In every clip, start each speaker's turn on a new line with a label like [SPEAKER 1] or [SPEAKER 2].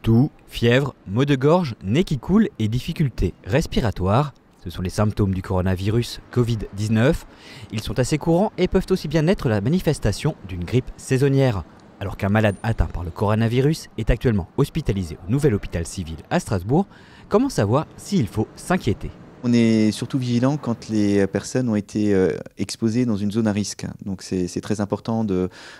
[SPEAKER 1] Toux, fièvre, maux de gorge, nez qui coule et difficultés respiratoires. Ce sont les symptômes du coronavirus Covid-19. Ils sont assez courants et peuvent aussi bien être la manifestation d'une grippe saisonnière. Alors qu'un malade atteint par le coronavirus est actuellement hospitalisé au nouvel hôpital civil à Strasbourg, comment savoir s'il faut s'inquiéter ?
[SPEAKER 2] On est surtout vigilant quand les personnes ont été exposées dans une zone à risque. Donc c'est très important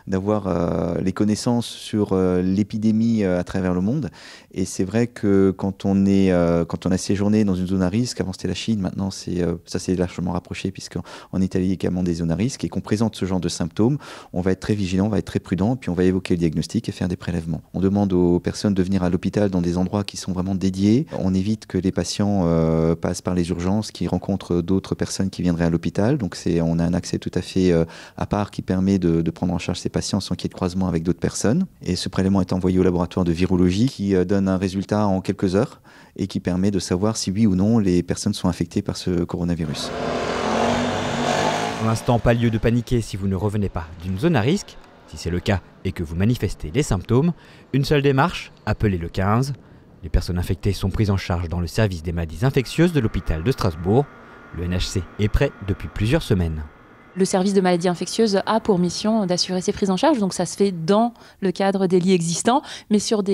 [SPEAKER 2] d'avoir les connaissances sur l'épidémie à travers le monde. Et c'est vrai que quand on a séjourné dans une zone à risque, avant c'était la Chine, maintenant ça s'est largement rapproché puisqu'en Italie il y a également des zones à risque et qu'on présente ce genre de symptômes, on va être très vigilant, on va être très prudent, puis on va évoquer le diagnostic et faire des prélèvements. On demande aux personnes de venir à l'hôpital dans des endroits qui sont vraiment dédiés. On évite que les patients passent par les urgences, qui rencontrent d'autres personnes qui viendraient à l'hôpital. Donc on a un accès tout à fait à part qui permet de prendre en charge ces patients sans qu'il y ait de croisement avec d'autres personnes. Et ce prélèvement est envoyé au laboratoire de virologie qui donne un résultat en quelques heures et qui permet de savoir si oui ou non les personnes sont infectées par ce coronavirus.
[SPEAKER 1] Pour l'instant, pas lieu de paniquer si vous ne revenez pas d'une zone à risque. Si c'est le cas et que vous manifestez les symptômes, une seule démarche, appelez le 15. Les personnes infectées sont prises en charge dans le service des maladies infectieuses de l'hôpital de Strasbourg. Le NHC est prêt depuis plusieurs semaines.
[SPEAKER 3] Le service de maladies infectieuses a pour mission d'assurer ces prises en charge, donc ça se fait dans le cadre des lits existants, mais sur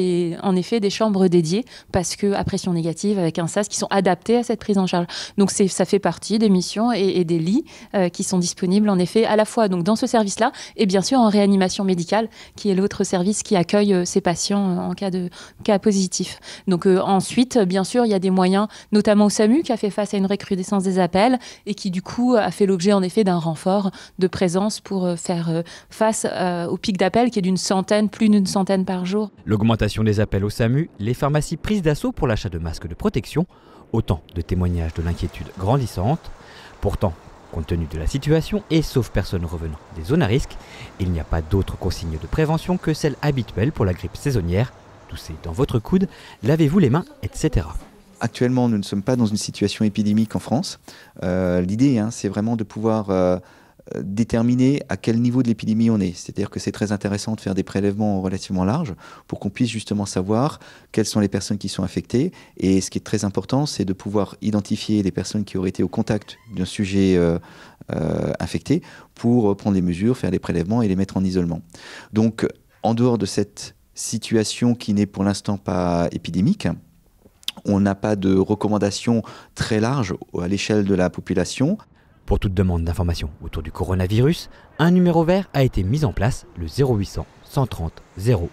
[SPEAKER 3] en effet des chambres dédiées, parce que à pression négative avec un sas qui sont adaptés à cette prise en charge. Donc ça fait partie des missions et des lits qui sont disponibles en effet à la fois donc dans ce service-là et bien sûr en réanimation médicale, qui est l'autre service qui accueille ces patients en cas positif. Donc ensuite, bien sûr, il y a des moyens, notamment au SAMU qui a fait face à une recrudescence des appels et qui du coup a fait l'objet en effet d'un renfort de présence pour faire face au pic d'appels qui est plus d'une centaine par jour.
[SPEAKER 1] L'augmentation des appels au SAMU, les pharmacies prises d'assaut pour l'achat de masques de protection, autant de témoignages de l'inquiétude grandissante. Pourtant, compte tenu de la situation et sauf personne revenant des zones à risque, il n'y a pas d'autres consignes de prévention que celles habituelles pour la grippe saisonnière. Toussez dans votre coude, lavez-vous les mains, etc.
[SPEAKER 2] Actuellement, nous ne sommes pas dans une situation épidémique en France. L'idée, c'est vraiment de pouvoir déterminer à quel niveau de l'épidémie on est. C'est-à-dire que c'est très intéressant de faire des prélèvements relativement larges pour qu'on puisse justement savoir quelles sont les personnes qui sont infectées. Et ce qui est très important, c'est de pouvoir identifier les personnes qui auraient été au contact d'un sujet infecté pour prendre les mesures, faire les prélèvements et les mettre en isolement. Donc, en dehors de cette situation qui n'est pour l'instant pas épidémique, on n'a pas de recommandations très larges à l'échelle de la population.
[SPEAKER 1] Pour toute demande d'information autour du coronavirus, un numéro vert a été mis en place, le 0800 130 000.